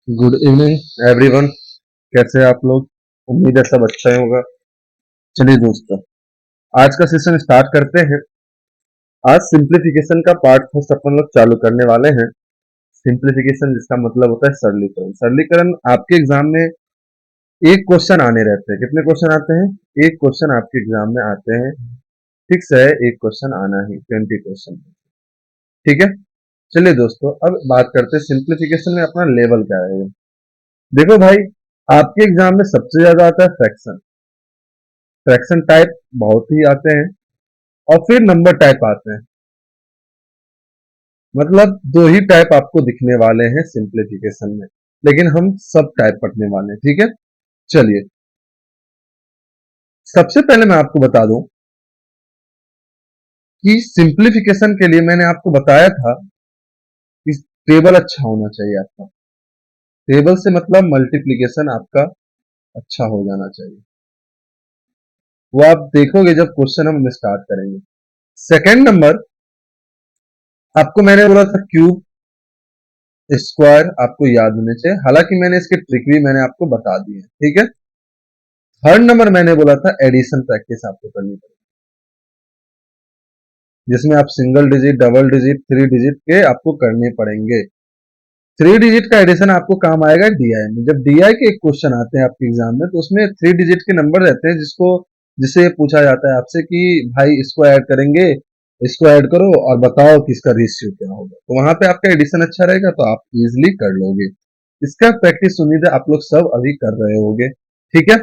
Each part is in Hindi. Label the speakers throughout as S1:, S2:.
S1: Good evening everyone. कैसे हैं आप लोग? उम्मीद है सब अच्छा ही होगा। चलिए दोस्तों, आज का सेशन स्टार्ट करते हैं। आज सिंप्लीफिकेशन का पार्ट फर्स्ट अपन लोग चालू करने वाले हैं। सिंप्लीफिकेशन जिसका मतलब होता है सरलीकरण। सरलीकरण आपके एग्जाम में एक क्वेश्चन आने रहते हैं। कितने क्वेश्चन आते हैं? एक क्वेश्चन आपके एग्जाम में आते हैं। फिक्स है, एक क्वेश्चन आना ही, 20 क्वेश्चन। ठीक है। चलिए दोस्तों, अब बात करते हैं सिंप्लीफिकेशन में अपना लेवल क्या है। देखो भाई, आपके एग्जाम में सबसे ज्यादा आता है फ्रैक्शन। फ्रैक्शन टाइप बहुत ही आते हैं, और फिर नंबर टाइप आते हैं। मतलब दो ही टाइप आपको दिखने वाले हैं सिंप्लीफिकेशन में, लेकिन हम सब टाइप पढ़ने वाले हैं। ठीक है। चलिए, सबसे पहले मैं आपको बता दूं कि सिंप्लीफिकेशन के लिए मैंने आपको बताया था कि टेबल अच्छा होना चाहिए आपका। टेबल से मतलब मल्टीप्लीकेशन आपका अच्छा हो जाना चाहिए। वो आप देखोगे जब क्वेश्चन हम स्टार्ट करेंगे। सेकंड नंबर, आपको मैंने बोला था क्यूब स्क्वायर आपको याद होने चाहिए। हालांकि मैंने इसके ट्रिक भी मैंने आपको बता दी है। ठीक है। थर्ड नंबर मैंने बोला था एडिशन प्रैक्टिस आपको करनी पड़ेगी, जिसमें आप single digit, double digit, three digit के आपको करने पड़ेंगे। थ्री डिजिट का एडिशन आपको काम आएगा डीआई में। जब डीआई के एक क्वेश्चन आते हैं आपके एग्जाम में, तो उसमें थ्री डिजिट के नंबर रहते हैं, जिससे पूछा जाता है आपसे कि भाई इसको ऐड करेंगे, इसको ऐड करो और बताओ कि इसका रेशियो क्या होगा। तो वहां पे आपका एडिशन अच्छा रहेगा, तो आप इजिली कर लोगे। इसका प्रैक्टिस उम्मीद है आप लोग सब अभी कर रहे होगे। ठीक है।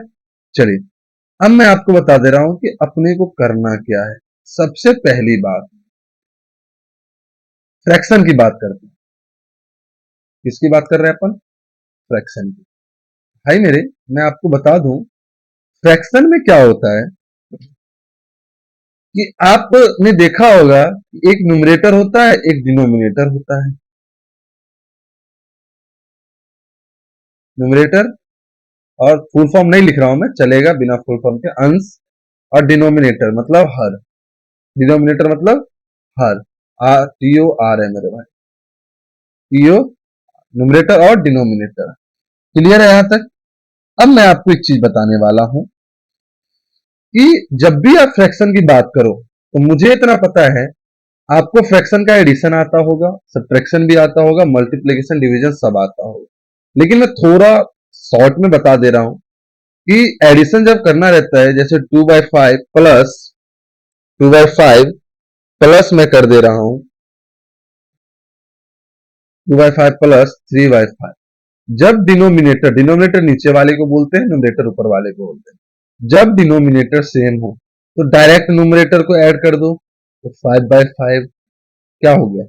S1: चलिए, अब मैं आपको बता दे रहा हूं कि अपने को करना क्या है। सबसे पहली बात, फ्रैक्शन की बात करते हैं। किसकी बात कर रहे हैं अपन? फ्रैक्शन की। भाई मेरे, मैं आपको बता दूं, फ्रैक्शन में क्या होता है कि आपने देखा होगा कि एक न्यूमरेटर होता है, एक डिनोमिनेटर होता है। न्यूमरेटर, और फुल फॉर्म नहीं लिख रहा हूं मैं, चलेगा बिना फुल फॉर्म के, अंश। और डिनोमिनेटर मतलब हर। डिनोमिनेटर मतलब हर। आर टी ओ आर है मेरे भाई। टीओ, न्यूमरेटर और डिनोमिनेटर। क्लियर है यहां तक? अब मैं आपको एक चीज बताने वाला हूं कि जब भी आप फ्रैक्शन की बात करो, तो मुझे इतना पता है आपको फ्रैक्शन का एडिशन आता होगा, सब्ट्रैक्शन भी आता होगा, मल्टीप्लिकेशन, डिवीजन सब आता होगा। लेकिन मैं थोड़ा शॉर्ट में बता दे रहा हूं कि एडिशन जब करना रहता है, जैसे 2/5 मैं कर दे रहा हूं 2/5 + 3/5। जब डिनोमिनेटर, डिनोमिनेटर नीचे वाले को बोलते हैं, न्यूमरेटर ऊपर वाले को बोलते हैं। जब डिनोमिनेटर सेम हो, तो डायरेक्ट न्यूमरेटर को ऐड कर दो, तो 5/5 क्या हो गया?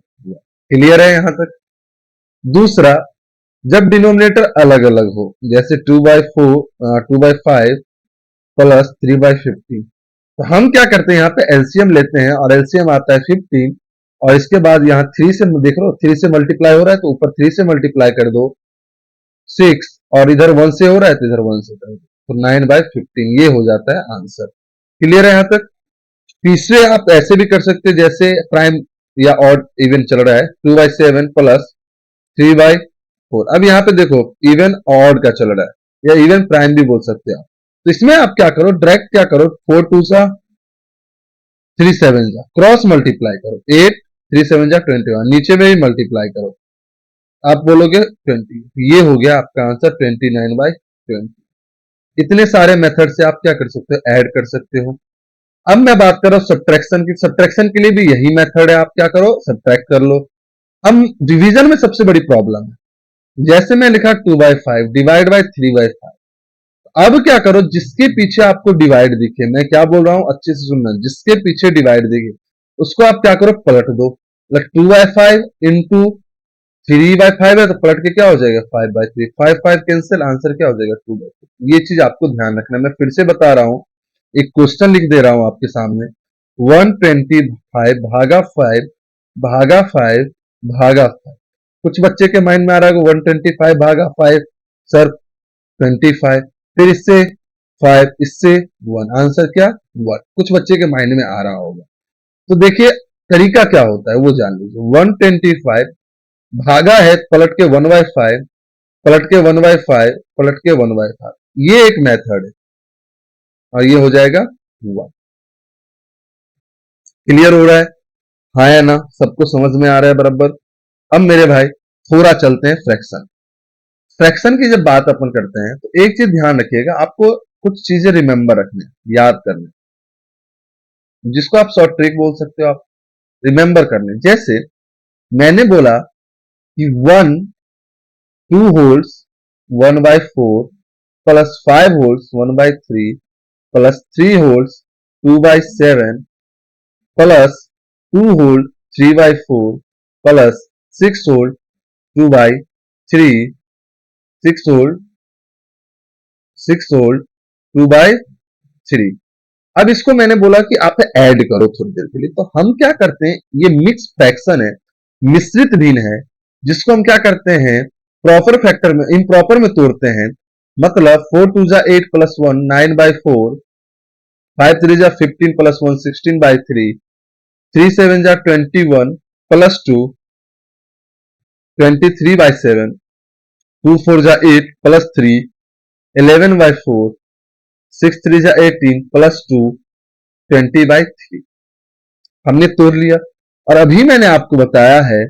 S1: क्लियर है यहां तक? दूसरा, जब डिनोमिनेटर अलग अलग हो, जैसे 2/5 + 3/15, तो हम क्या करते हैं, यहाँ पे एलसीएम लेते हैं, और एलसीएम आता है 15। और इसके बाद यहाँ 3 से देख लो, 3 से मल्टीप्लाई हो रहा है, तो ऊपर 3 से मल्टीप्लाई कर दो 6, और इधर 1 से हो रहा है तो इधर 1 से कर दो, तो 9/15 ये हो जाता है आंसर। क्लियर है यहां तक? तीसरे आप ऐसे भी कर सकते हैं, जैसे प्राइम या ऑड इवन चल रहा है, 2/7 + 3/4। अब यहाँ पे देखो, इवन ऑड का चल रहा है, या इवन प्राइम भी बोल सकते हैं आप। तो इसमें आप क्या करो, डायरेक्ट क्या करो, 4 2 3 7 क्रॉस मल्टीप्लाई करो, 8 3 7 21, नीचे में भी मल्टीप्लाई करो, आप बोलोगे 20। ये हो गया आपका आंसर, 29/20। इतने सारे मेथड से आप क्या कर सकते हो, ऐड कर सकते हो। अब मैं बात कर रहा हूं सब्ट्रैक्शन की। सब्ट्रैक्शन के लिए भी यही मेथड है, आप क्या करो, सब्ट्रैक्ट कर लो। अब डिवीजन में सबसे बड़ी प्रॉब्लम है, जैसे मैं लिखा 2/5 डिवाइड बाय 3/5। अब क्या करो, जिसके पीछे आपको डिवाइड दिखे, मैं क्या बोल रहा हूं अच्छे से सुनना, जिसके पीछे डिवाइड दिखे उसको आप क्या करो, पलट दो। मतलब 2/5 इंटू 3/5 है, तो पलट के क्या हो जाएगा, 5/3। 5/5 कैंसिल, आंसर क्या हो जाएगा, 2/2। ये चीज आपको ध्यान रखना है। मैं फिर से बता रहा हूं, एक क्वेश्चन लिख दे रहा हूं आपके सामने, 125/5 भागा 5 भागा 5। कुछ बच्चे के माइंड में आ रहा है 125/5 सर 25, फिर इससे 5, इससे 1, आंसर क्या, 1। कुछ बच्चे के माइंड में आ रहा होगा। तो देखिए, तरीका क्या होता है वो जान लीजिए। 125 भागा है पलट के 1/5, पलट के 1/5, पलट के 1/5, ये एक मेथड है और ये हो जाएगा 1। क्लियर हो रहा है? हाँ या ना? सबको समझ में आ रहा है बराबर? अब मेरे भाई थोड़ा चलते हैं फ्रैक्शन। फ्रैक्शन की जब बात अपन करते हैं तो एक चीज ध्यान रखिएगा, आपको कुछ चीजें रिमेंबर रखने, याद करने, जिसको आप शॉर्ट ट्रिक बोल सकते हो, आप रिमेंबर करने। जैसे मैंने बोला कि 2 wholes 1/4 plus 5 wholes 1/3 plus 3 wholes 2/7 plus 2 whole 3/4 plus 6 whole 2/3 6 whole 2/3। अब इसको मैंने बोला कि आप ऐड करो थोड़ी देर के लिए, तो हम क्या करते हैं, ये मिक्स फ्रैक्शन है, मिश्रित भिन्न है, जिसको हम क्या करते हैं, प्रॉपर फैक्टर में, इम्प्रॉपर में तोड़ते हैं। मतलब 4 2 जा 8 प्लस 1 9/4, 5 3 जा 15 प्लस 1 16/3, 3 7 जा 21 प्लस 2 23/7, 2 4 जा 8 प्लस 3 11/4, 6 3 जा 18 प्लस 2 20/3। हमने तोड़ लिया। और अभी मैंने आपको बताया है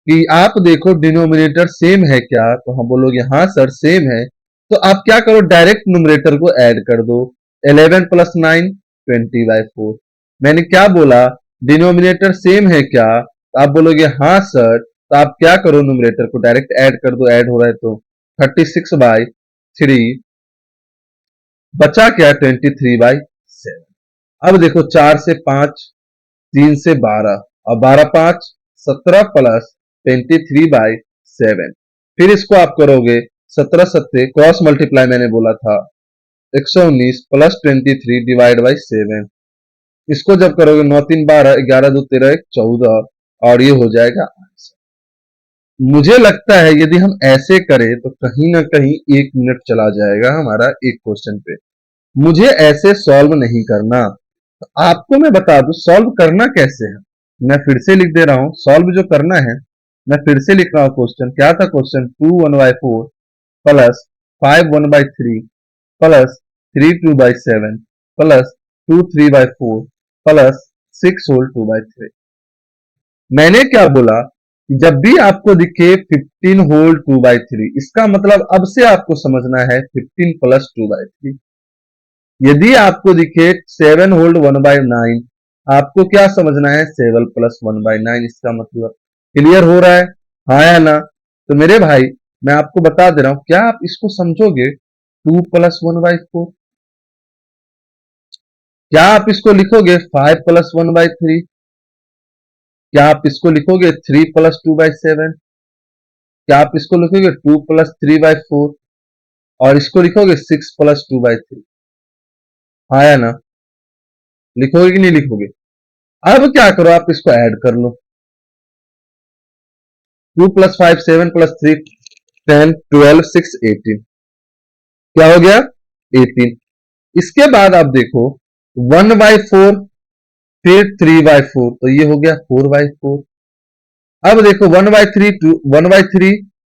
S1: कि आप देखो डिनोमिनेटर सेम है क्या, तो हम बोलोगे हाँ सर सेम है। तो आप क्या करो, डायरेक्ट न्यूमरेटर को ऐड कर दो। 11 प्लस 9 20/4। मैंने क्या बोला, डिनोमिनेटर सेम है क्या, तो आप बोलोगे हाँ सर। तो आप क्या करो, न्यूमरेटर को डायरेक्ट ऐड कर दो, ऐड हो रहा है तो 36/3 बचा क्या, 23/7। अब देखो 4 से 5, 3 से 12 और 12 5 17 प्लस 23/7। फिर इसको आप करोगे 17 सत्ते क्रॉस मल्टीप्लाई, मैंने बोला था 119 प्लस 23 डिवाइड बाई 7। इसको जब करोगे 9 3 12, 11 2 13 1 14 और ये हो जाएगा आंसर। मुझे लगता है यदि हम ऐसे करें तो कहीं ना कहीं 1 मिनट चला जाएगा हमारा एक क्वेश्चन पे। मुझे ऐसे सॉल्व नहीं करना। आपको मैं बता दूं सॉल्व करना कैसे है। मैं फिर से लिख दे रहा हूं, सॉल्व जो करना है मैं फिर से लिख रहा हूं। क्वेश्चन क्या था, question 2 1/4 plus 5 1/3 plus 3 2/7 plus 2 3/4 plus 6 whole 2/3। मैंने क्या बोला कि जब भी आपको दिखे 15 होल 2/3, इसका मतलब अब से आपको समझना है 15 प्लस 2/3। यदि आपको दिखे 7 होल्ड 1/9, आपको क्या समझना है, 7 प्लस 1/9, इसका मतलब। क्लियर हो रहा है? हाँ या ना? तो मेरे भाई मैं आपको बता दे रहा हूं, क्या आप इसको समझोगे 2 प्लस 1/4? क्या आप इसको लिखोगे 5 प्लस 1/3? क्या आप इसको लिखोगे 3 प्लस 2/7? क्या आप इसको लिखोगे 2 प्लस 3/4? और इसको लिखोगे 6 प्लस 2/3? हाँ या ना? लिखोगे कि नहीं लिखोगे? अब क्या करो, आप इसको ऐड कर लो। 2 प्लस 5 7 प्लस 3 10 12 6 18। क्या हो गया, 18। इसके बाद आप देखो 1/4 फिर 3/4, तो ये हो गया 4/4। अब देखो 1/3 1/3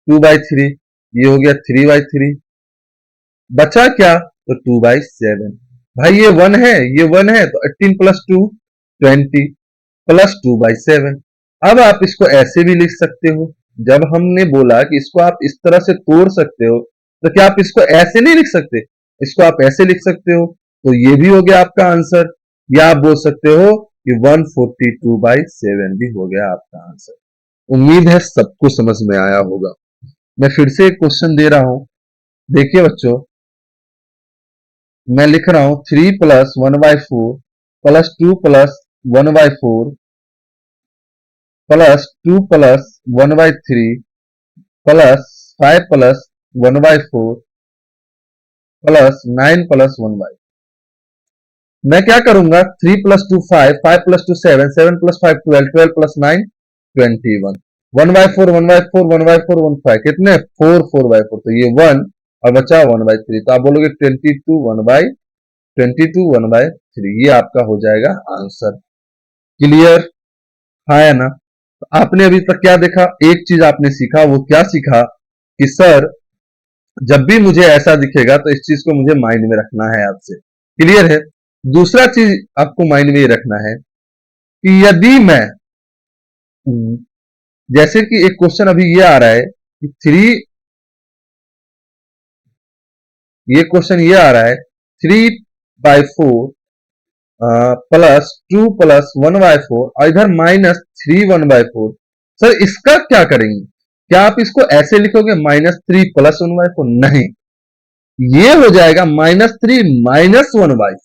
S1: 2/3, ये हो गया 3/3। बचा क्या, तो 2/7। भाई ये 1 है, ये 1 है, तो 18 प्लस 2 20 प्लस 2/7। अब आप इसको ऐसे भी लिख सकते हो। जब हमने बोला कि इसको आप इस तरह से तोड़ सकते हो, तो क्या आप इसको ऐसे नहीं लिख सकते, इसको आप ऐसे लिख सकते हो। तो ये भी हो गया आपका आंसर। या आप बोल सकते हो कि 142/7 भी हो गया आपका आंसर। उम्मीद है सबको समझ में आया होगा। मैं फिर से एक क्वेश्चन दे रहा हूं, देखिए बच्चों। मैं लिख रहा हूं 3 plus 1/4 plus 2 plus 1/4 plus 2 plus 1/3 plus 5 plus 1/4 plus 9 plus 1/। मैं क्या करूंगा, 3 प्लस 2 5, 5 प्लस 2 7, 7 प्लस 5 12, 12 प्लस 9 21। 1/4 1/4 1/4 1/5 कितने, 4 4/4, तो ये 1 और बचा 1/3। तो आप बोलोगे 22 1/3, ये आपका हो जाएगा आंसर। क्लियर? हाँ या ना? तो आपने अभी तक क्या देखा, एक चीज आपने सीखा, वो क्या सीखा कि सर जब भी मुझे ऐसा दिखेगा तो इस चीज को मुझे माइंड में रखना है आपसे। क्लियर है? दूसरा चीज आपको माइंड में ये रखना है कि यदि मैं, जैसे कि एक क्वेश्चन अभी ये आ रहा है कि ये क्वेश्चन ये आ रहा है 3/4 प्लस 2 + 1/4 और इधर -3 1/4। सर इसका क्या करेंगे? क्या आप इसको ऐसे लिखोगे -3 + 1/4? नहीं, ये हो जाएगा -3 - 1/4।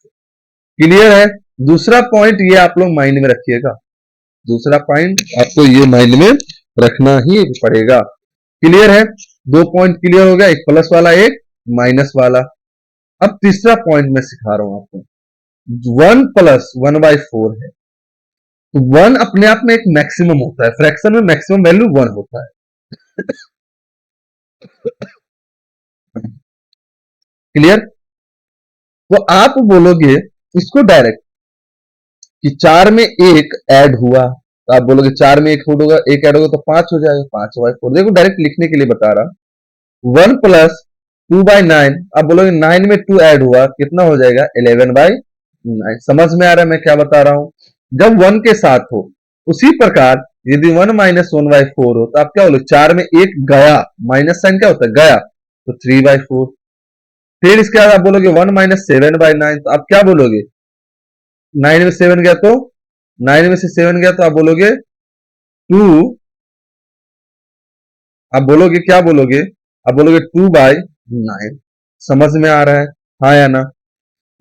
S1: क्लियर है? दूसरा पॉइंट ये आप लोग माइंड में रखिएगा, दूसरा पॉइंट आपको ये माइंड में रखना ही पड़ेगा। क्लियर है? दो पॉइंट क्लियर हो गया, एक प्लस वाला एक माइनस वाला। अब तीसरा पॉइंट मैं सिखा रहा हूं आपको। 1 + 1/4 है, तो 1 अपने आप में एक मैक्सिमम होता है, फ्रैक्शन में मैक्सिमम वैल्यू 1 होता है। क्लियर? तो आप बोलोगे इसको डायरेक्ट कि 4 में एक ऐड हुआ, तो आप बोलोगे 4 में एक होगा, एक ऐड होगा तो 5 हो जाएगा, 5/4। देखो डायरेक्ट लिखने के लिए बता रहा। 1 + 2/9, आप बोलोगे 9 में 2 ऐड हुआ, कितना हो जाएगा? 11/9। समझ में आ रहा है मैं क्या बता रहा हूं? जब 1 के साथ हो, उसी प्रकार यदि 1 - 1/4 हो तो आप क्या बोलोगे? 4 में एक गया, माइनस साइन क्या होता है? गया, तो 3/4। फिर इसके बाद आप बोलोगे 1 - 7/9, तो आप क्या बोलोगे? 9 में 7 गया तो 9 में से 7 गया तो आप बोलोगे 2, आप बोलोगे क्या बोलोगे? आप बोलोगे 2/9। समझ में आ रहा है? हाँ या ना?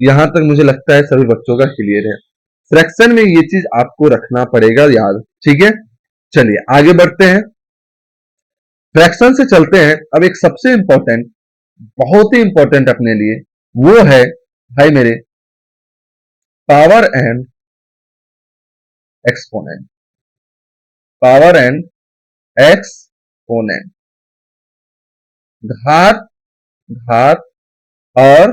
S1: यहां तक मुझे लगता है सभी बच्चों का क्लियर है। फ्रैक्शन में ये चीज आपको रखना पड़ेगा याद। ठीक है, चलिए आगे बढ़ते हैं। फ्रैक्शन से चलते हैं। अब एक सबसे इंपॉर्टेंट, बहुत ही इंपॉर्टेंट अपने लिए, वो है भाई मेरे power and exponent. Power and exponent, घात, घात और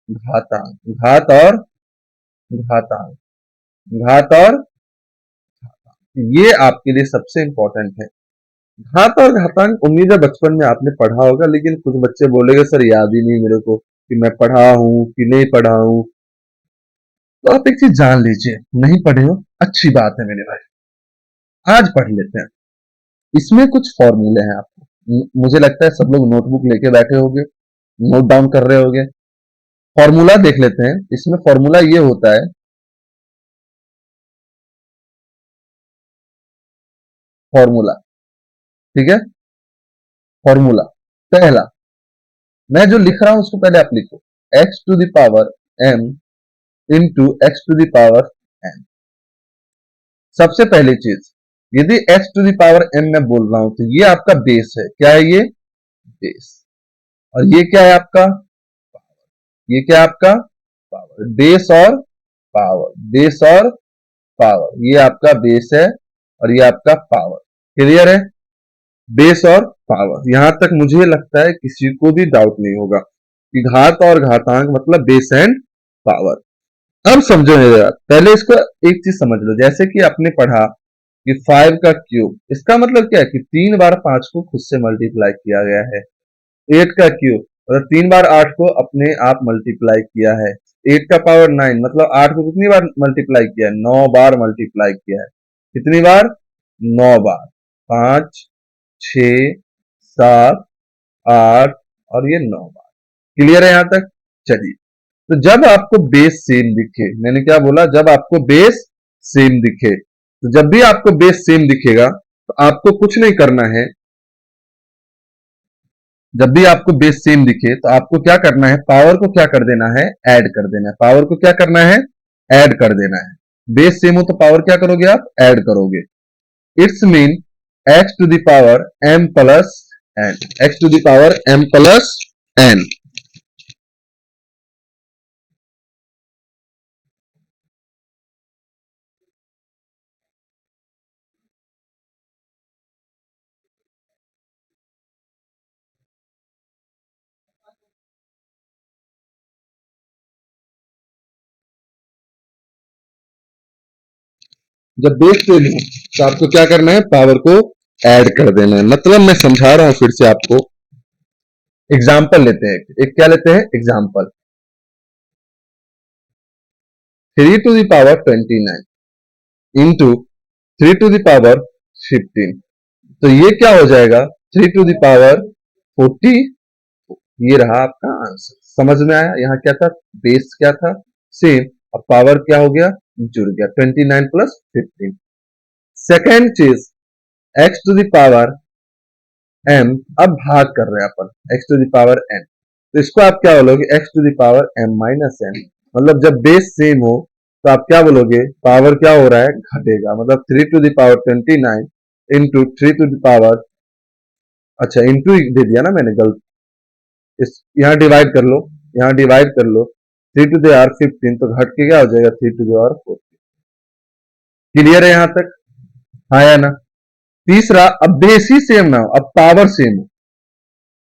S1: घातांक, घात और घातांक, घात और ये आपके लिए सबसे इंपॉर्टेंट है। घात और घातांक उम्मीद है बचपन में आपने पढ़ा होगा, लेकिन कुछ बच्चे बोलेंगे सर याद ही नहीं मेरे को कि मैं पढ़ा हूं कि नहीं पढ़ा हूं। तो आप एक चीज जान लीजिए, नहीं पढ़े हो अच्छी बात है मेरे भाई, आज पढ़ लेते हैं। इसमें कुछ फॉर्मूले हैं आपको, मुझे लगता है सब लोग नोटबुक लेके बैठे होंगे, नोट डाउन कर रहे होंगे। फॉर्मूला देख लेते हैं। इसमें फॉर्मूला ये होता है, फॉर्मूला, ठीक है? फॉर्मूला पहला, मैं जो लिख रहा हूं उसको पहले आप लिखो, x⁴m x⁴n। सबसे पहली चीज, यदि x⁴m मैं बोल रहा हूं तो ये आपका बेस है। क्या है ये? बेस। और ये क्या है आपका? ये क्या है आपका? पावर। बेस और पावर, बेस और पावर, ये आपका बेस है और ये आपका पावर। क्लियर है? बेस और पावर, यहां तक मुझे लगता है किसी को भी डाउट नहीं होगा कि घात और घातांक मतलब बेस एंड पावर। अब समझो मेरे बात, पहले इसको एक चीज समझ लो। जैसे कि आपने पढ़ा कि 5 का क्यूब, इसका मतलब क्या है कि 3 बार 5 को खुद से मल्टीप्लाई किया गया है। 8 का क्यूब मतलब 3 बार 8 को अपने आप मल्टीप्लाई किया है। 8 का पावर 9 मतलब 8 को कितनी बार मल्टीप्लाई किया है? 9 बार मल्टीप्लाई किया है। कितनी बार? 9 बार। 5, 6, 7, 8 और ये 9 बार। क्लियर है यहां तक? चलिए, तो जब आपको बेस सेम दिखे, मैंने क्या बोला? जब आपको बेस सेम दिखे, तो जब भी आपको बेस सेम दिखेगा तो आपको कुछ नहीं करना है। जब भी आपको बेस सेम दिखे तो आपको क्या करना है? पावर को क्या कर देना है? ऐड कर देना है। पावर को क्या करना है? ऐड कर देना है। बेस सेम हो तो पावर क्या करोगे? आप ऐड करोगे। It's mean x⁴m+n, x⁴m+n। जब बेस सेम हो तो आपको क्या करना है? पावर को ऐड कर देना है। मतलब मैं समझा रहा हूं फिर से आपको, एग्जाम्पल लेते हैं, एक क्या लेते हैं, example. 3 to the power 29 into 3 to the power 15, तो ये क्या हो जाएगा, 3 to the power 40। ये रहा आपका आंसर। समझ में आया, यहाँ क्या था, बेस क्या था, सेम, अब पावर क्या हो गया, जुड़ गया, 29 प्लस 15। सेकेंड चीज, x to the power m, अब भाग कर रहे हैं अपन x to the power n, तो इसको आप क्या बोलोगे, x to the power m minus n। मतलब जब बेस सेम हो तो आप क्या बोलोगे, पावर क्या हो रहा है, घटेगा, मतलब 3 to the power 29 into 3 to the power, अच्छा इंटू दे दिया ना मैंने गलत, इस यहाँ डिवाइड कर लो, यहाँ डिवाइड कर लो, 3 टू द पावर 15, तो घट के क्या हो जाएगा, 3 टू द पावर 4। क्लियर है यहाँ तक, आया ना। तीसरा, अब बेस ही सेम ना हो, अब पावर सेम हो,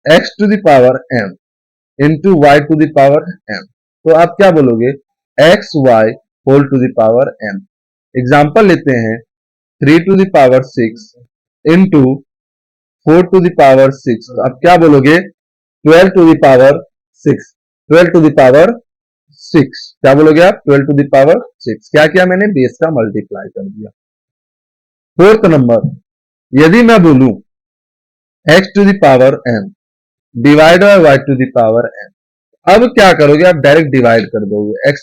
S1: x to the power m into y to the power m, तो आप क्या बोलोगे, x y whole to the power m। Example लेते हैं, 3 to the power 6 into 4 to the power 6, तो आप क्या बोलोगे, 12 to the power 6, 12 to the power 6, क्या बोलोगे आप, 12 टू द पावर 6। क्या किया मैंने, बेस का मल्टीप्लाई कर दिया। फोर्थ नंबर, यदि मैं बोलूं x to the power m divide by y to the power m, अब क्या करोगे, आप डायरेक्ट डिवाइड कर दोगे, x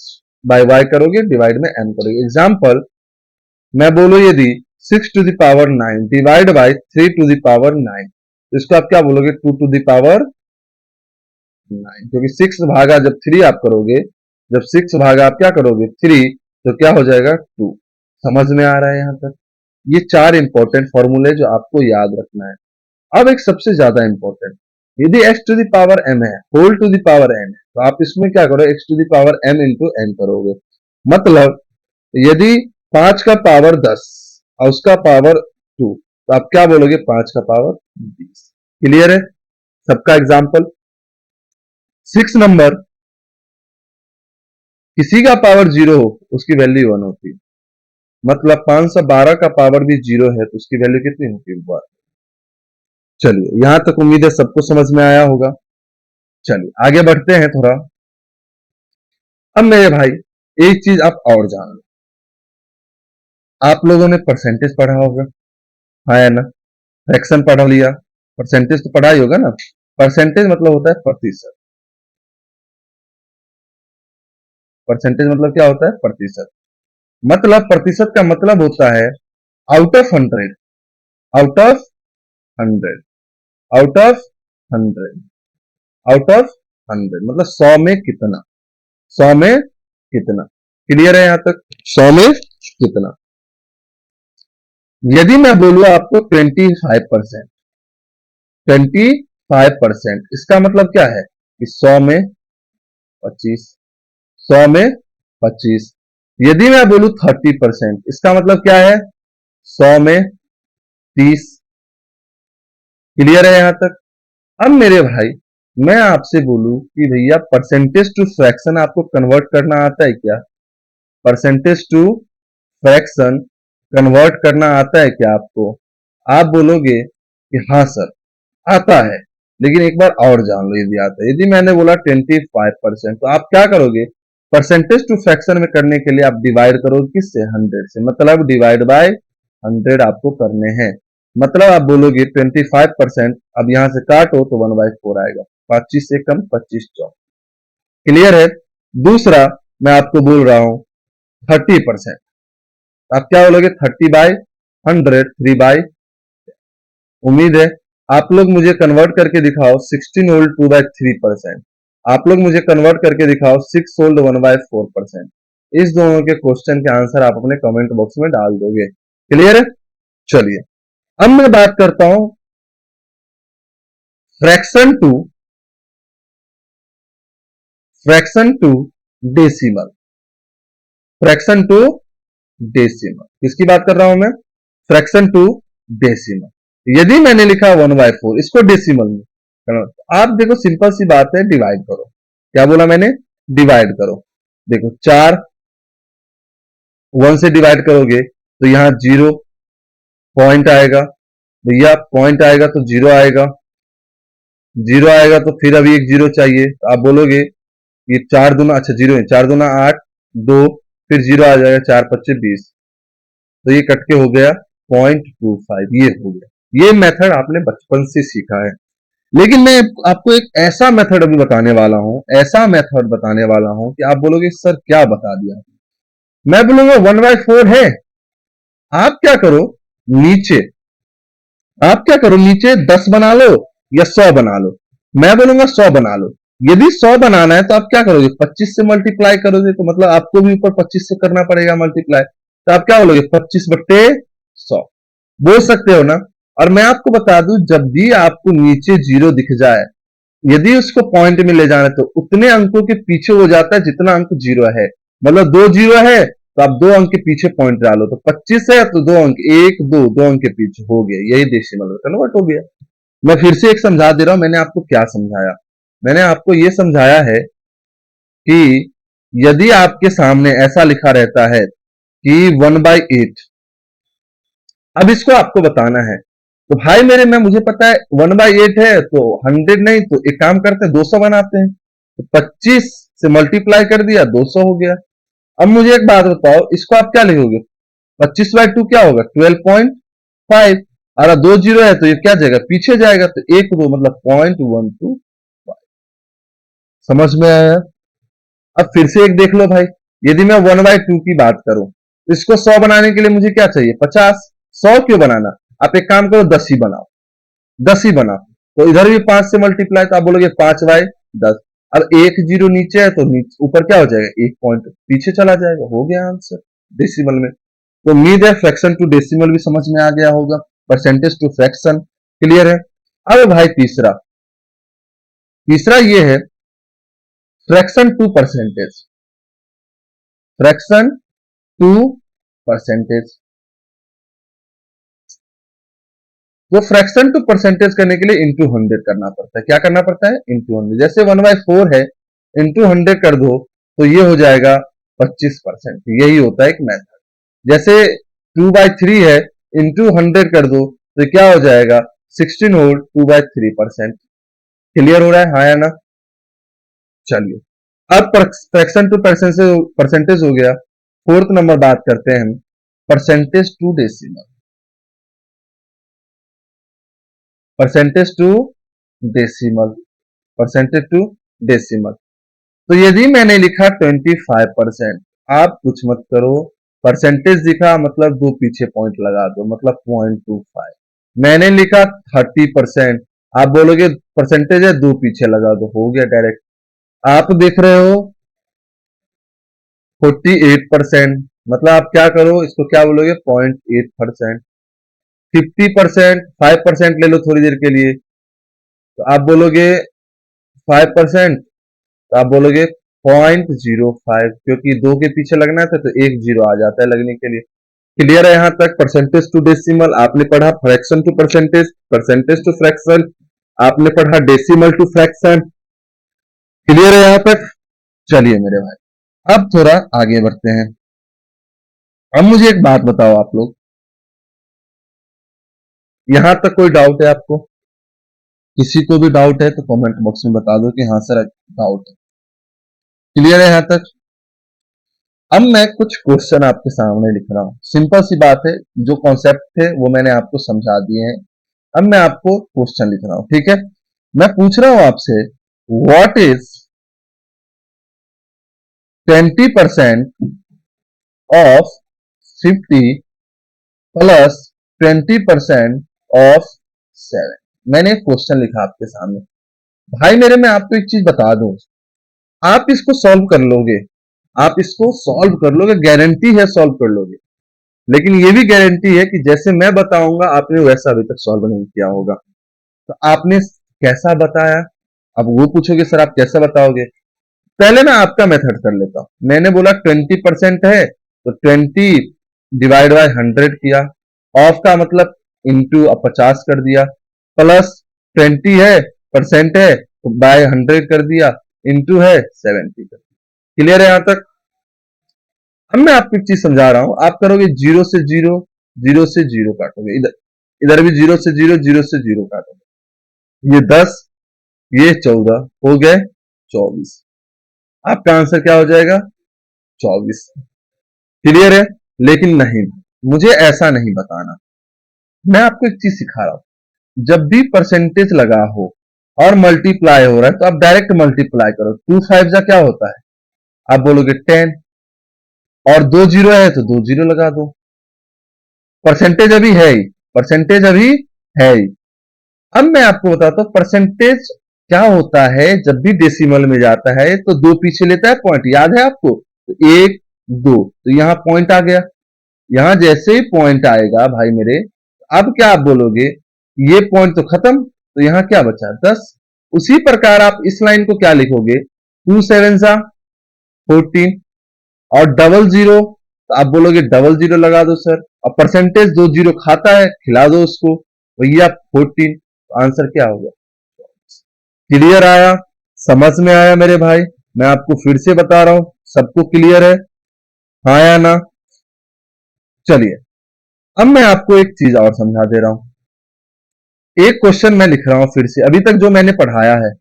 S1: बाय y करोगे, डिवाइड में m करोगे। एग्जाम्पल मैं बोलूं, यदि 6 to the power 9 divide by 3 to the power 9, तो इसको आप क्या बोलोगे, 2 टू द पावर 9, क्योंकि 6 भागा जब 3 आप करोगे, जब 6 भागा आप क्या करोगे 3, तो क्या हो जाएगा 2। समझ में आ रहा है यहाँ तक। ये 4 इंपॉर्टेंट फॉर्मूले जो आपको याद रखना है। अब एक सबसे ज्यादा इंपॉर्टेंट, यदि x to the power m है, whole to the power n है, तो आप इसमें क्या करो, x to the power m into n करोगे। मतलब यदि 5 का पावर 10 और उसका पावर 2, तो आप क्या बोलोगे, 5 का पावर 20। क्लियर है सबका एग्जाम्पल। 6 नंबर, किसी का पावर 0 हो उसकी वैल्यू 1 होती है, मतलब 512 का पावर भी 0 है तो उसकी वैल्यू कितनी होती है, 1। चलिए यहां तक उम्मीद है सबको समझ में आया होगा। चलिए आगे बढ़ते हैं थोड़ा। अब मेरे भाई एक चीज आप और जान लो, आप लोगों ने परसेंटेज पढ़ा होगा, हाँ या ना, फ्रैक्शन पढ़ लिया, परसेंटेज तो पढ़ा ही होगा ना। परसेंटेज मतलब होता है प्रतिशत, परसेंटेज मतलब क्या होता है, प्रतिशत। मतलब प्रतिशत का मतलब होता है out of 100, out of 100, out of 100, out of 100, मतलब 100 में कितना, 100 में कितना। क्लियर है यहां तक, 100 में कितना। यदि मैं बोलूं आपको 25%, 25%, इसका मतलब क्या है कि 100 में 25, 100 में 25। यदि मैं बोलूं 30%, इसका मतलब क्या है, 100 में 30। क्लियर है यहां तक। अब मेरे भाई मैं आपसे बोलूं कि भैया परसेंटेज टू फ्रैक्शन आपको कन्वर्ट करना आता है क्या, परसेंटेज टू फ्रैक्शन कन्वर्ट करना आता है क्या आपको। आप बोलोगे कि हाँ सर आता है, लेकिन एक बार और जान लो यदि आता है। यदि मैंने बोला 25%, तो आप क्या करोगे, परसेंटेज टू फ्रैक्शन में करने के लिए आप डिवाइड करोगे किससे, 100 से, मतलब डिवाइड बाय 100 आपको करने हैं। मतलब आप बोलोगे 25%, अब यहां से काटो तो 1/4 आएगा, 25 से कम 25 चौक। क्लियर है। दूसरा मैं आपको बोल रहा हूं 30%, आप क्या बोलोगे, 30/100, 3/। उम्मीद है आप लोग मुझे कन्वर्ट करके दिखाओ 16 होल्ड 2/3%, आप लोग मुझे कन्वर्ट करके दिखाओ 6 होल्ड 1/4%। इस दोनों के क्वेश्चन के आंसर आप अपने कमेंट बॉक्स में डाल दोगे। क्लियर है। चलिए अब मैं बात करता हूं fraction to, fraction to decimal, fraction to decimal किसकी बात कर रहा हूं मैं, फ्रैक्शन टू डेसिमल। यदि मैंने लिखा 1/4, इसको डेसिमल में convert, आप देखो सिंपल सी बात है, डिवाइड करो। क्या बोला मैंने, डिवाइड करो। देखो 4 1 से डिवाइड करोगे तो यहां 0 पॉइंट आएगा, भैया पॉइंट आएगा तो 0 आएगा। जीरो आएगा तो फिर अभी एक जीरो चाहिए, तो आप बोलोगे ये 4 दूना, अच्छा जीरो है, 4 दूना 8, 2, फिर जीरो आ जाएगा, 4 पच्चे 20, तो ये कट के हो गया 0.25, ये हो गया। ये मेथड आपने बचपन से सीखा है। लेकिन मैं आपको एक ऐसा मेथड अभी बताने वाला हूं, ऐसा मेथड बताने वाला हूं कि आप बोलोगे सर क्या बता दिया। मैं बोलूंगा 1/4 है। आप क्या करो, नीचे आप क्या करो, नीचे 10 बना लो या 100 बना लो। मैं बोलूंगा 100 बना लो। यदि 100 बनाना है तो आप क्या करोगे, 25 से मल्टीप्लाई करोगे, तो मतलब आपको भी ऊपर 25 से करना पड़ेगा मल्टीप्लाई। तो आप क्या बोलोगे, 25/100 बोल सकते हो ना। और मैं आपको बता दूं, जब भी आपको नीचे जीरो दिख जाए, यदि उसको पॉइंट में ले जाना है, तो उतने अंकों के पीछे हो जाता है जितना अंक जीरो है। मतलब 2 जीरो है तो आप 2 अंक के पीछे पॉइंट डालो, तो 25 है तो 2 अंक, 1 2 अंक के पीछे हो गया, यही डेसिमल में कन्वर्ट हो गया। मैं फिर से एक समझा दे रहा हूं, मैंने आपको क्या समझाया। मैंने आपको यह समझाया है कि यदि आपके सामने ऐसा लिखा रहता है कि 1/8, अब इसको आपको बताना है, तो भाई मेरे में मुझे पता है 1/8 है, तो 100 नहीं, तो एक काम करते हैं 200 बनाते हैं। तो 25 से मल्टीप्लाई कर दिया, 200 हो गया। अब मुझे एक बात बताओ, इसको आप क्या लिखोगे, 25/2 क्या होगा, 12.5। अगर 2 जीरो है तो ये क्या जाएगा, पीछे जाएगा, तो 1 2 मतलब 0.125। समझ में आया। अब फिर से एक देख लो भाई, यदि मैं 1/2 की बात करूं, तो इसको 100 बनाने के लिए मुझे क्या चाहिए, 50। 100 क्यों बनाना, आप एक काम करो 10 ही बनाओ, 10 ही बनाओ। तो इधर भी 5 से मल्टीप्लाई, तो आप बोलोगे 5/10। अब एक जीरो नीचे है तो नीचे ऊपर क्या हो जाएगा, एक पॉइंट पीछे चला जाएगा, हो गया आंसर डेसिमल में। तो उम्मीद है फ्रैक्शन टू डेसिमल भी समझ में आ गया होगा, परसेंटेज टू फ्रैक्शन क्लियर है। अब भाई तीसरा, तीसरा ये है fraction to percentage, fraction to percentage. तो फ्रैक्शन टू परसेंटेज करने के लिए इंटू 100 करना पड़ता है। क्या करना पड़ता है, इंटू 100। जैसे 1/4 है, इंटू 100 कर दो तो ये हो जाएगा 25%। यही होता है एक मेथड। जैसे 2/3 है, इंटू 100 कर दो तो क्या हो जाएगा, 16 होल 2/3%। क्लियर हो रहा है, हाँ या ना। चलिए, अब फ्रैक्शन टू परसेंटेज हो गया। फोर्थ नंबर बात करते हैं हम, percentage to decimal, percentage to decimal, percentage to decimal. तो यदि मैंने लिखा 25%, आप कुछ मत करो, परसेंटेज दिखा मतलब दो पीछे पॉइंट लगा दो, मतलब 0.25। मैंने लिखा 30%, आप बोलोगे परसेंटेज है, दो पीछे लगा दो, हो गया डायरेक्ट। आप देख रहे हो 48%, मतलब आप क्या करो, इसको क्या बोलोगे, 0.8%। 50%, 5% ले लो थोड़ी देर के लिए, तो आप बोलोगे 5%, तो आप बोलोगे 0.05, क्योंकि दो के पीछे लगना था तो एक जीरो आ जाता है लगने के लिए। क्लियर है यहां तक, परसेंटेज टू डेसिमल आपने पढ़ा, fraction to percentage, percentage to fraction आपने पढ़ा, डेसिमल टू फ्रैक्शन। क्लियर है यहां तक। चलिए मेरे भाई, अब थोड़ा आगे बढ़ते हैं। अब मुझे एक बात बताओ आप लोग, यहां तक कोई डाउट है आपको, किसी को भी डाउट है तो कमेंट बॉक्स में बता दो कि हाँ सर डाउट है। क्लियर है यहां तक। अब मैं कुछ क्वेश्चन आपके सामने लिख रहा हूं, सिंपल सी बात है, जो कॉन्सेप्ट थे वो मैंने आपको समझा दिए हैं। अब मैं आपको क्वेश्चन लिख रहा हूं, ठीक है। मैं पूछ रहा हूं आपसे, what is 20% of 50 plus 20% of 7। मैंने एक क्वेश्चन लिखा आपके सामने। भाई मेरे, मैं आपको एक चीज बता दूं, आप इसको सॉल्व कर लोगे, आप इसको सॉल्व कर लोगे, गारंटी है सॉल्व कर लोगे। लेकिन ये भी गारंटी है कि जैसे मैं बताऊंगा आपने वैसा अभी तक सॉल्व नहीं किया होगा। तो आपने कैसा बताया, अब वो पूछोगे सर आप कैसा बताओगे। पहले मैं आपका मेथड कर लेता हूं। मैंने बोला 20% है, तो 20 डिवाइड बाय 100 किया, ऑफ का मतलब इंटू 50 कर दिया, प्लस 20 है, परसेंट है तो बाय 100 कर दिया, इंटू है 70 कर दिया। क्लियर है यहां तक। अब मैं आपको एक चीज समझा रहा हूं, आप करोगे जीरो से जीरो, जीरो से जीरो काटोगे, इधर इधर भी जीरो से जीरो, जीरो से जीरो काटोगे, ये 10, ये 14 हो गए 24। आपका आंसर क्या हो जाएगा? 24। क्लियर है? लेकिन नहीं, मुझे ऐसा नहीं बताना। मैं आपको एक चीज सिखा रहा हूं, जब भी परसेंटेज लगा हो और मल्टीप्लाई हो रहा है तो आप डायरेक्ट मल्टीप्लाई करो। 2 5 जा क्या होता है? आप बोलोगे 10, और 2 जीरो है तो 2 जीरो लगा दो। परसेंटेज अभी है ही, परसेंटेज अभी है ही। अब मैं आपको बताता हूं परसेंटेज क्या होता है। जब भी डेसिमल में जाता है तो दो पीछे लेता है पॉइंट, याद है आपको? तो 1 2, तो यहां पॉइंट आ गया। यहां जैसे ही पॉइंट आएगा भाई मेरे, अब क्या आप बोलोगे? ये पॉइंट तो खत्म, तो यहां क्या बचा? 10। उसी प्रकार आप इस लाइन को क्या लिखोगे? 2 7 जा 14, और डबल जीरो, तो आप बोलोगे डबल जीरो लगा दो सर। अब परसेंटेज 2 जीरो खाता है, खिला दो उसको भैया 14। तो आंसर क्या होगा? क्लियर आया? समझ में आया मेरे भाई? मैं आपको फिर से बता रहा हूं, सबको क्लियर है? हाँ या ना? चलिए, अब मैं आपको एक चीज और समझा दे रहा हूं। एक क्वेश्चन मैं लिख रहा हूं फिर से, अभी तक जो मैंने पढ़ाया है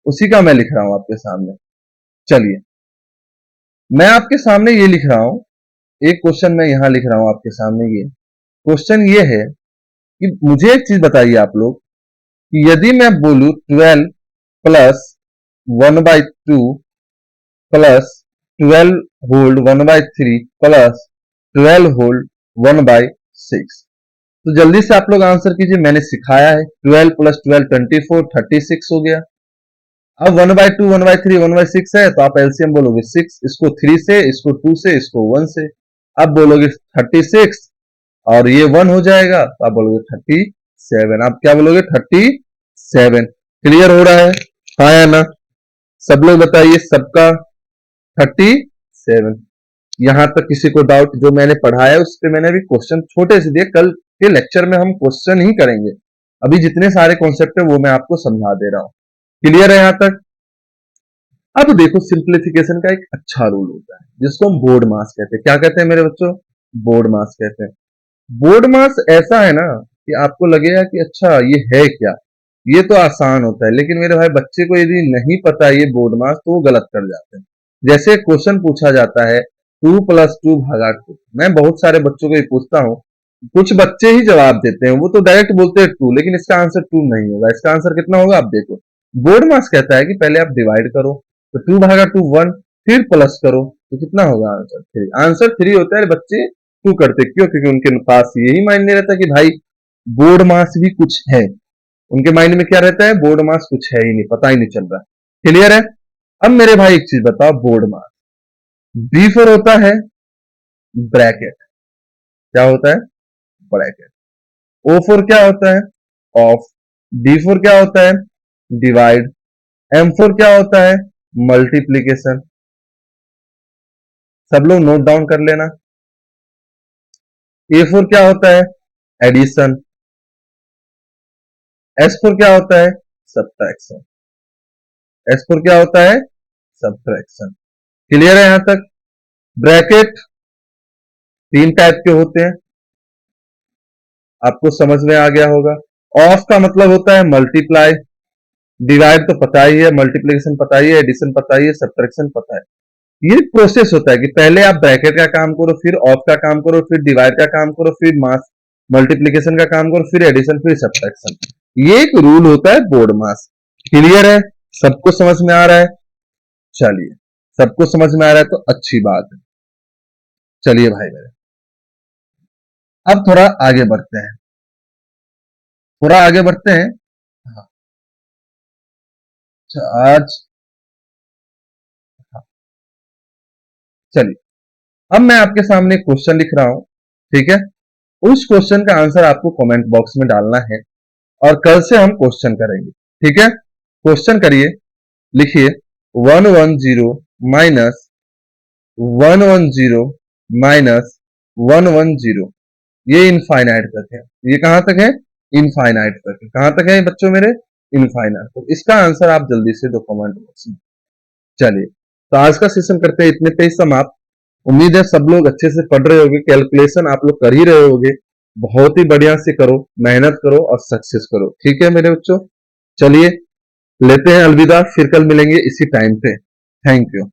S1: उसी का मैं लिख रहा हूं आपके सामने। चलिए, मैं आपके सामने ये लिख रहा हूं, एक क्वेश्चन मैं यहां लिख रहा हूं आपके सामने। ये क्वेश्चन ये है कि मुझे एक चीज बताइए आप लोग, कि यदि मैं बोलूं 12 plus 1/2 plus 12 hold 1/3 plus 12 hold 1/6, तो जल्दी से आप लोग आंसर कीजिए। मैंने सिखाया है 12 प्लस 12 24 36 हो गया। अब 1/2 1/3 1/6 है, तो आप एलसीएम बोलोगे 6, इसको 3 से, इसको 2 से, इसको 1 से। अब बोलोगे 36, और ये 1 हो जाएगा, तो आप बोलोगे 37। आप क्या बोलोगे? 37। क्लियर हो रहा है? हाँ या ना? सब लोग बताइए, सबका 37। यहां तक किसी को डाउट? जो मैंने पढ़ाया है उस पर मैंने अभी क्वेश्चन छोटे से दिए, कल के लेक्चर में हम क्वेश्चन ही करेंगे। अभी जितने सारे कॉन्सेप्ट है वो मैं आपको समझा दे रहा हूं। क्लियर है यहां तक? अब देखो, सिंप्लीफिकेशन का एक अच्छा रूल होता है जिसको हम बोर्ड मास कहते हैं। क्या कहते हैं मेरे बच्चों? बोर्ड मास कहते हैं। बोर्ड मास ऐसा है ना कि आपको लगेगा कि अच्छा ये है क्या, ये तो आसान होता है, लेकिन मेरे भाई बच्चे को यदि नहीं पता ये बोर्ड मास तो वो गलत कर जाते हैं। जैसे क्वेश्चन पूछा जाता है 2 + 2/2, मैं बहुत सारे बच्चों को ये पूछता हूँ, कुछ बच्चे ही जवाब देते हैं, वो तो डायरेक्ट बोलते हैं 2, लेकिन इसका आंसर 2 नहीं होगा। इसका आंसर कितना होगा आप देखो। बोर्ड मास कहता है कि पहले आप डिवाइड करो, तो 2/2 1, फिर प्लस करो, तो कितना होगा? आंसर 3। आंसर 3 होता है। बच्चे क्यों करते? क्यों? क्योंकि उनके पास यही मायने रहता है कि भाई बोर्ड मास भी कुछ है। उनके माइंड में क्या रहता है? बोर्ड मास कुछ है ही नहीं, पता ही नहीं चल रहा। क्लियर है? अब मेरे भाई एक चीज बताओ, बोर्ड मास B4 होता है ब्रैकेट। क्या होता है? ब्रैकेट। O4 क्या होता है? ऑफ। D4 क्या होता है? डिवाइड। M4 क्या होता है? मल्टीप्लीकेशन। सब लोग नोट डाउन कर लेना। A4 क्या होता है? एडिशन। S4 क्या होता है? सब्ट्रैक्शन। S4 क्या होता है? सब्ट्रैक्शन। क्लियर है यहां तक? ब्रैकेट 3 टाइप के होते हैं, आपको समझ में आ गया होगा। ऑफ का मतलब होता है मल्टीप्लाई, डिवाइड तो पता ही है, मल्टीप्लिकेशन पता ही है, एडिशन पता ही है, सब्ट्रैक्शन पता है। ये प्रोसेस होता है कि पहले आप ब्रैकेट का काम करो, फिर ऑफ का काम करो, फिर डिवाइड का काम करो, फिर मास मल्टीप्लिकेशन का काम करो, फिर एडिशन, फिर सब्ट्रैक्शन। ये एक रूल होता है बोर्ड मास। क्लियर है? सबको समझ में आ रहा है? चलिए, सबको समझ में आ रहा है तो अच्छी बात है। चलिए भाई मेरे, अब थोड़ा आगे बढ़ते हैं, थोड़ा आगे बढ़ते हैं। हाँ, अच्छा, आज हाँ, चलिए, अब मैं आपके सामने क्वेश्चन लिख रहा हूं, ठीक है? उस क्वेश्चन का आंसर आपको कमेंट बॉक्स में डालना है, और कल से हम क्वेश्चन करेंगे, ठीक है? क्वेश्चन करिए, लिखिए 110 माइनस 110 माइनस 110, ये इनफाइनाइट तक है। ये कहां तक है? इनफाइनाइट तक है। कहां तक है बच्चों मेरे? इनफाइनाइट। तो इसका आंसर आप जल्दी से दो कमेंट बॉक्स में। चलिए, तो आज का सेशन करते हैं इतने पे ही समाप्त। उम्मीद है सब लोग अच्छे से पढ़ रहे होंगे, कैलकुलेशन आप लोग कर ही रहे होंगे। बहुत ही बढ़िया से करो, मेहनत करो और सक्सेस करो, ठीक है मेरे बच्चों? चलिए, लेते हैं अलविदा, फिर कल मिलेंगे इसी टाइम पे। Thank you.